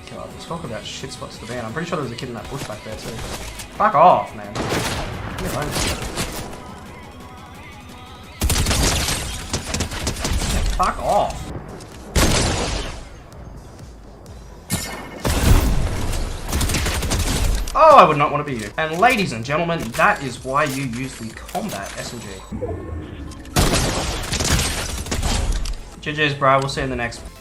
God, let's talk about shit spots to ban. I'm pretty sure there was a kid in that bush back there too. Fuck off, man. Leave me alone. Yeah, fuck off. Oh, I would not want to be you. And ladies and gentlemen, that is why you use the Combat SMG. GG's, bro. We'll see you in the next one.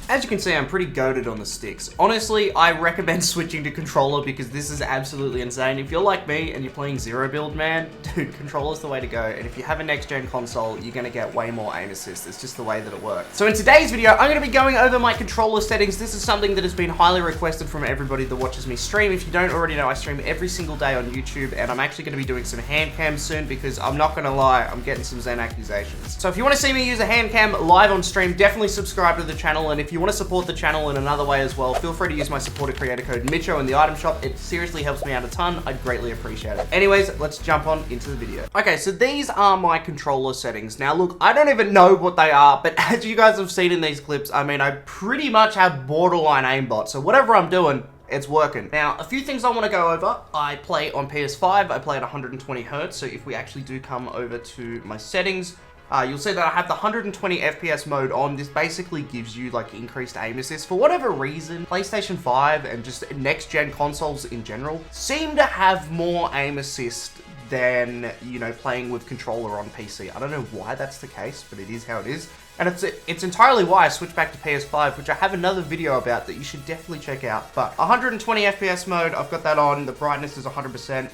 As you can see, I'm pretty goated on the sticks. Honestly, I recommend switching to controller because this is absolutely insane. If you're like me and you're playing zero build, man, dude, controller's the way to go. And if you have a next-gen console, you're gonna get way more aim assist. It's just the way that it works. So in today's video, I'm gonna be going over my controller settings. This is something that has been highly requested from everybody that watches me stream. If you don't already know, I stream every single day on YouTube, and I'm actually gonna be doing some hand cams soon because I'm not gonna lie, I'm getting some Zen accusations. So if you wanna see me use a hand cam live on stream, definitely subscribe to the channel. And if you want to support the channel in another way as well, feel free to use my supporter creator code Mitcho in the item shop. It seriously helps me out a ton. I'd greatly appreciate it. Anyways, let's jump on into the video. Okay, so these are my controller settings. Now look, I don't even know what they are, but as you guys have seen in these clips, I mean, I pretty much have borderline aimbot. So whatever I'm doing, it's working. Now, a few things I want to go over. I play on PS5. I play at 120 Hertz. So if we actually do come over to my settings, you'll see that I have the 120 FPS mode on. This basically gives you like increased aim assist. For whatever reason, PlayStation 5 and just next-gen consoles in general seem to have more aim assist than, you know, playing with controller on PC. I don't know why that's the case, but it is how it is. And it's entirely why I switched back to PS5, which I have another video about that you should definitely check out. But 120 FPS mode, I've got that on. The brightness is 100%.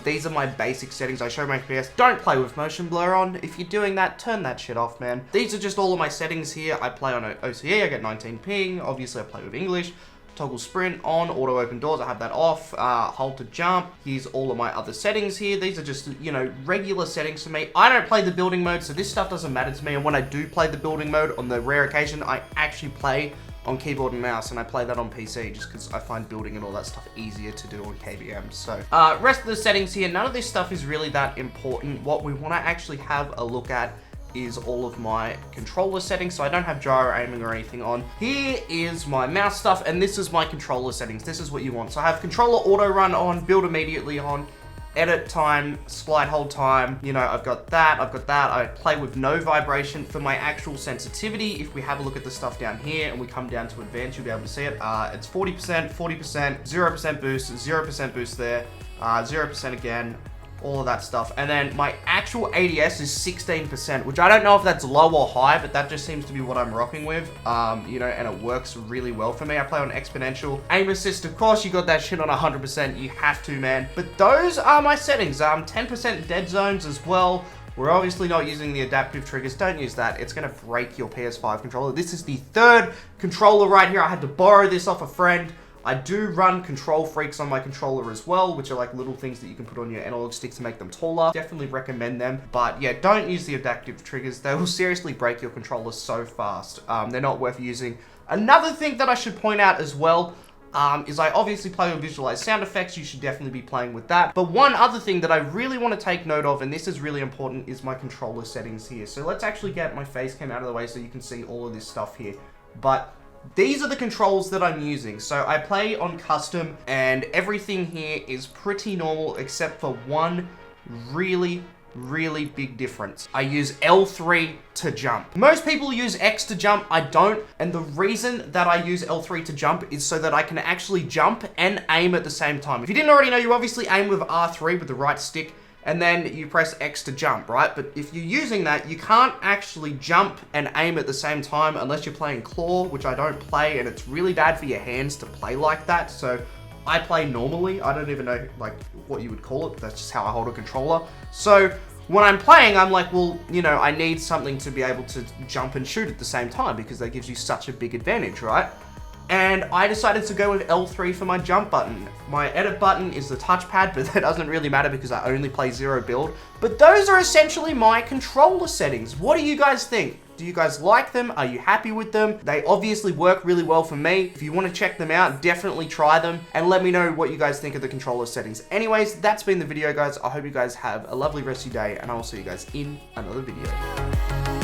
These are my basic settings. I show my FPS. Don't play with motion blur on. If you're doing that, turn that shit off, man. These are just all of my settings here. I play on OCE, I get 19 ping. Obviously, I play with English. Toggle sprint on, auto open doors, I have that off. Hold to jump. Here's all of my other settings here. These are just, you know, regular settings for me. I don't play the building mode, so this stuff doesn't matter to me. And when I do play the building mode, on the rare occasion, I actually play on keyboard and mouse, and I play that on PC just because I find building and all that stuff easier to do on KVM. So, rest of the settings here, none of this stuff is really that important. What we want to actually have a look at is all of my controller settings. So I don't have gyro aiming or anything on. Here is my mouse stuff, and this is my controller settings. This is what you want. So I have controller auto run on, build immediately on, edit time, slide hold time, you know, I've got that. I play with no vibration for my actual sensitivity. If we have a look at the stuff down here and we come down to advanced, you'll be able to see it. It's 40%, 40%, 0% boost, 0% boost there, 0% again, all of that stuff. And then my actual ADS is 16%, which I don't know if that's low or high, but that just seems to be what I'm rocking with, you know, and it works really well for me. I play on exponential. Aim assist, of course, you got that shit on 100%. You have to, man. But those are my settings. 10% dead zones as well. We're obviously not using the adaptive triggers. Don't use that. It's going to break your PS5 controller. This is the third controller right here. I had to borrow this off a friend. I do run control freaks on my controller as well, which are like little things that you can put on your analog stick to make them taller. Definitely recommend them. But yeah, don't use the adaptive triggers. They will seriously break your controller so fast. They're not worth using. Another thing that I should point out as well is I obviously play with visualized sound effects. You should definitely be playing with that. But one other thing that I really want to take note of, and this is really important, is my controller settings here. So let's actually get my face cam out of the way so you can see all of this stuff here. But these are the controls that I'm using. So I play on custom, and everything here is pretty normal except for one really big difference. I use L3 to jump. Most people use X to jump. I don't. And the reason that I use L3 to jump is so that I can actually jump and aim at the same time. If you didn't already know, you obviously aim with R3 with the right stick, and then you press X to jump, right? But if you're using that, you can't actually jump and aim at the same time unless you're playing claw, which I don't play, and it's really bad for your hands to play like that. So I play normally. I don't even know like what you would call it. That's just how I hold a controller. So when I'm playing, I'm like, well, you know, I need something to be able to jump and shoot at the same time because that gives you such a big advantage, right? And I decided to go with L3 for my jump button. My edit button is the touchpad, but that doesn't really matter because I only play zero build. But those are essentially my controller settings. What do you guys think? Do you guys like them? Are you happy with them? They obviously work really well for me. If you want to check them out, definitely try them and let me know what you guys think of the controller settings. Anyways, that's been the video, guys. I hope you guys have a lovely rest of your day, and I will see you guys in another video.